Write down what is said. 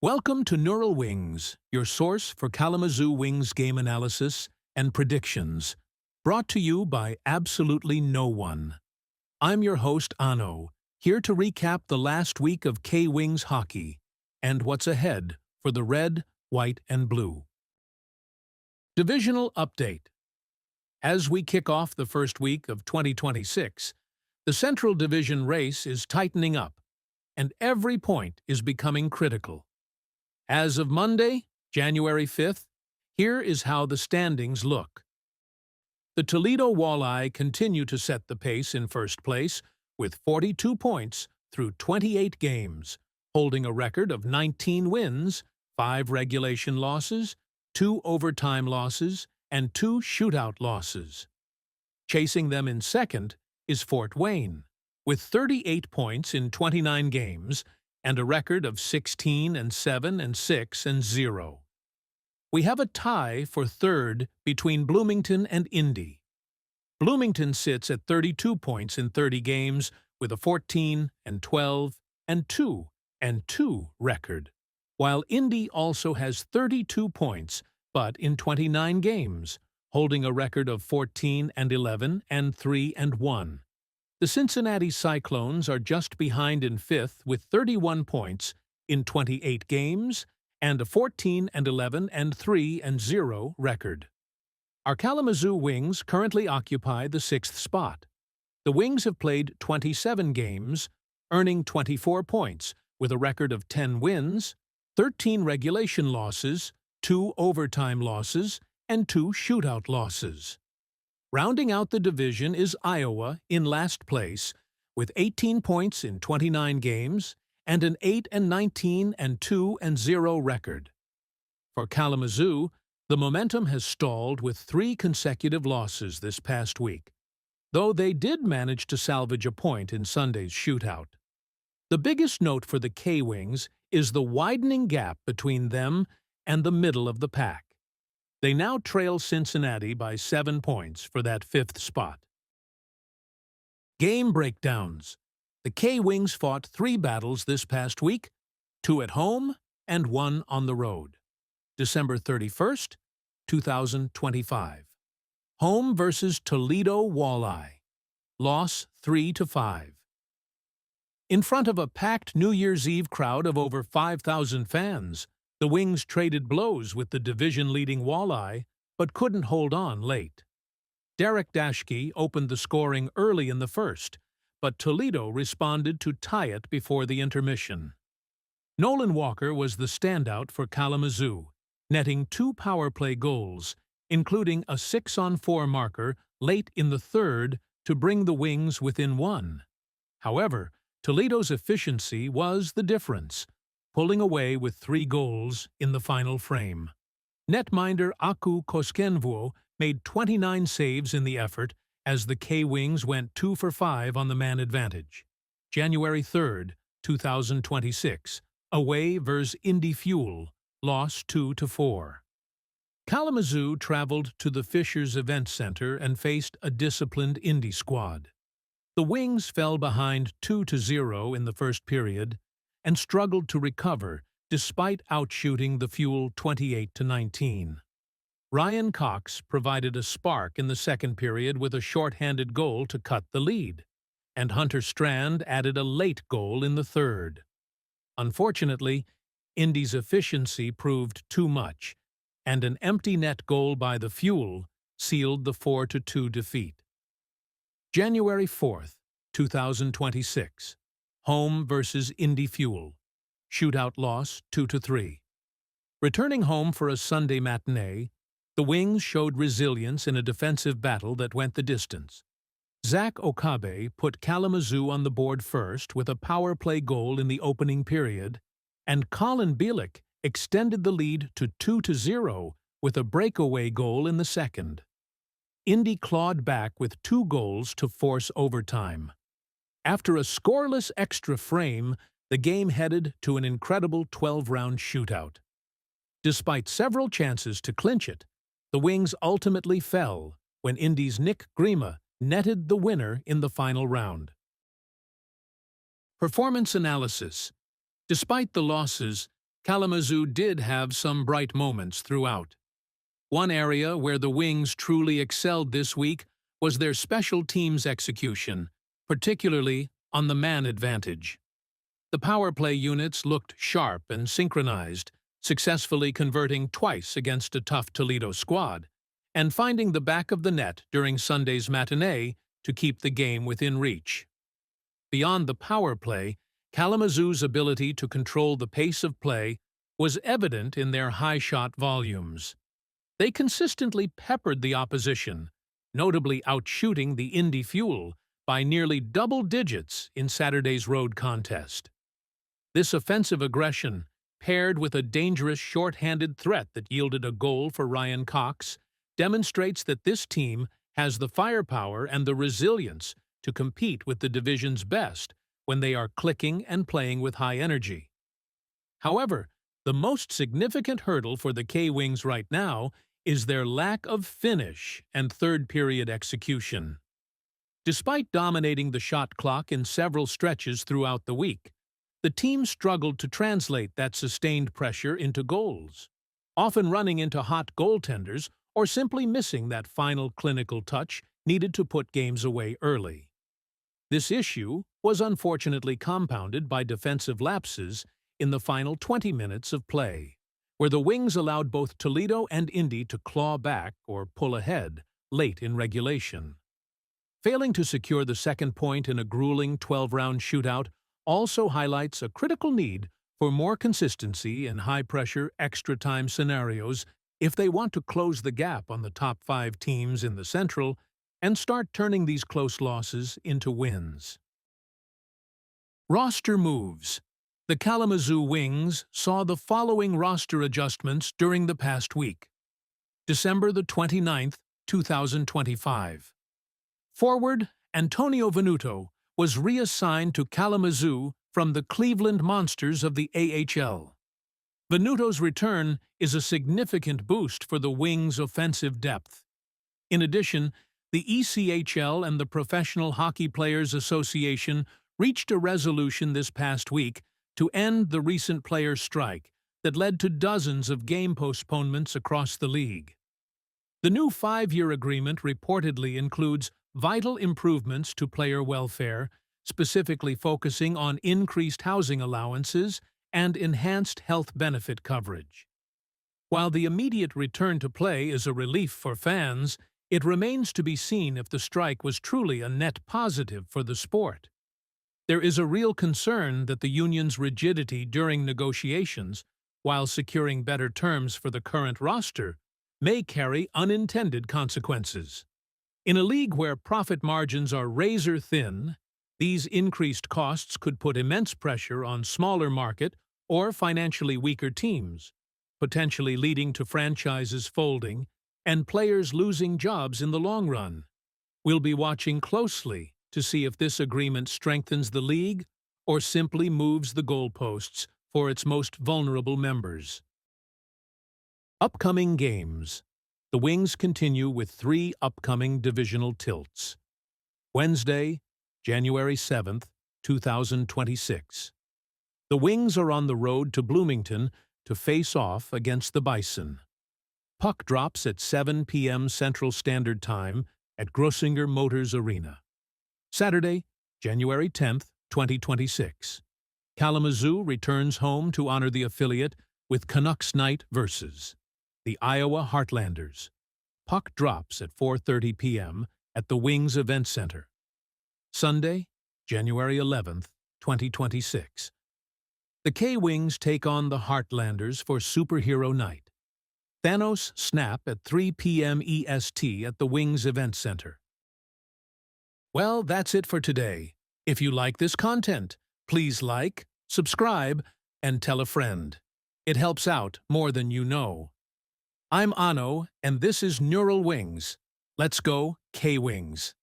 Welcome to Neural Wings, your source for Kalamazoo Wings game analysis and predictions, brought to you by absolutely no one. I'm your host, Ano, here to recap the last week of K-Wings hockey and what's ahead for the red, white, and blue. Divisional update. As we kick off the first week of 2026, the Central Division race is tightening up, and every point is becoming critical. As of Monday, January 5th, here is how the standings look. The Toledo Walleye continue to set the pace in first place with 42 points through 28 games, holding a record of 19 wins, 5 regulation losses, 2 overtime losses, and 2 shootout losses. Chasing them in second is Fort Wayne, with 38 points in 29 games, and a record of 16-7 and 6-0. We have a tie for third between Bloomington and Indy. Bloomington sits at 32 points in 30 games with a 14-12 and 2-2 record, while Indy also has 32 points but in 29 games, holding a record of 14-11 and 3-1. The Cincinnati Cyclones are just behind in fifth with 31 points in 28 games and a 14-11 and 3-0 record. Our Kalamazoo Wings currently occupy the 6th spot. The Wings have played 27 games, earning 24 points with a record of 10 wins, 13 regulation losses, 2 overtime losses, and 2 shootout losses. Rounding out the division is Iowa in last place with 18 points in 29 games and an 8-19 and 2-0 record. For Kalamazoo, the momentum has stalled with 3 consecutive losses this past week, though they did manage to salvage a point in Sunday's shootout. The biggest note for the K-Wings is the widening gap between them and the middle of the pack. They now trail Cincinnati by 7 points for that 5th spot. Game breakdowns. The K-Wings fought 3 battles this past week, 2 at home and 1 on the road. December 31st, 2025. Home versus Toledo Walleye. Loss 3-5. In front of a packed New Year's Eve crowd of over 5,000 fans, the Wings traded blows with the division-leading Walleye, but couldn't hold on late. Derek Dashke opened the scoring early in the first, but Toledo responded to tie it before the intermission. Nolan Walker was the standout for Kalamazoo, netting 2 power play goals, including a 6-on-4 marker late in the third to bring the Wings within 1. However, Toledo's efficiency was the difference, pulling away with 3 goals in the final frame. Netminder Aku Koskenvuo made 29 saves in the effort as the K-Wings went 2 for 5 on the man advantage. January 3rd, 2026. Away vs. Indy Fuel. Loss 2-4. Kalamazoo traveled to the Fishers Event Center and faced a disciplined Indy squad. The Wings fell behind 2-0 in the first period and struggled to recover despite outshooting the Fuel 28-19. Ryan Cox provided a spark in the second period with a shorthanded goal to cut the lead, and Hunter Strand added a late goal in the third. Unfortunately, Indy's efficiency proved too much, and an empty net goal by the Fuel sealed the 4-2 defeat. January 4th, 2026. Home versus Indy Fuel. Shootout loss 2-3. Returning home for a Sunday matinee, the Wings showed resilience in a defensive battle that went the distance. Zach Okabe put Kalamazoo on the board first with a power play goal in the opening period, and Colin Bielik extended the lead to 2-0 with a breakaway goal in the second. Indy clawed back with 2 goals to force overtime. After a scoreless extra frame, the game headed to an incredible 12-round shootout. Despite several chances to clinch it, the Wings ultimately fell when Indy's Nick Grima netted the winner in the final round. Performance analysis. Despite the losses, Kalamazoo did have some bright moments throughout. One area where the Wings truly excelled this week was their special teams execution, particularly on the man advantage. The power play units looked sharp and synchronized, successfully converting twice against a tough Toledo squad, and finding the back of the net during Sunday's matinee to keep the game within reach. Beyond the power play, Kalamazoo's ability to control the pace of play was evident in their high shot volumes. They consistently peppered the opposition, notably outshooting the Indy Fuel by nearly double digits in Saturday's road contest. This offensive aggression, paired with a dangerous short-handed threat that yielded a goal for Ryan Cox, demonstrates that this team has the firepower and the resilience to compete with the division's best when they are clicking and playing with high energy. However, the most significant hurdle for the K-Wings right now is their lack of finish and third-period execution. Despite dominating the shot clock in several stretches throughout the week, the team struggled to translate that sustained pressure into goals, often running into hot goaltenders or simply missing that final clinical touch needed to put games away early. This issue was unfortunately compounded by defensive lapses in the final 20 minutes of play, where the Wings allowed both Toledo and Indy to claw back or pull ahead late in regulation. Failing to secure the second point in a grueling 12-round shootout also highlights a critical need for more consistency in high-pressure, extra-time scenarios if they want to close the gap on the top 5 teams in the Central and start turning these close losses into wins. Roster moves. The Kalamazoo Wings saw the following roster adjustments during the past week. December the 29th, 2025. Forward Antonio Venuto was reassigned to Kalamazoo from the Cleveland Monsters of the AHL. Venuto's return is a significant boost for the Wings' offensive depth. In addition, the ECHL and the Professional Hockey Players Association reached a resolution this past week to end the recent player strike that led to dozens of game postponements across the league. The new 5-year agreement reportedly includes vital improvements to player welfare, specifically focusing on increased housing allowances and enhanced health benefit coverage. While the immediate return to play is a relief for fans, it remains to be seen if the strike was truly a net positive for the sport. There is a real concern that the union's rigidity during negotiations, while securing better terms for the current roster, may carry unintended consequences. In a league where profit margins are razor-thin, these increased costs could put immense pressure on smaller market or financially weaker teams, potentially leading to franchises folding and players losing jobs in the long run. We'll be watching closely to see if this agreement strengthens the league or simply moves the goalposts for its most vulnerable members. Upcoming games. The Wings continue with 3 upcoming divisional tilts. Wednesday, January 7th, 2026. The Wings are on the road to Bloomington to face off against the Bison. Puck drops at 7 p.m. Central Standard Time at Grossinger Motors Arena. Saturday, January 10th, 2026. Kalamazoo returns home to honor the affiliate with Canucks Night versus the Iowa Heartlanders. Puck drops at 4:30 p.m. at the Wings Event Center. Sunday, January 11th, 2026. The K-Wings take on the Heartlanders for Superhero Night. Thanos snap at 3 p.m. EST at the Wings Event Center. Well, that's it for today. If you like this content, please like, subscribe, and tell a friend. It helps out more than you know. I'm Ano, and this is Neural Wings. Let's go, K-Wings.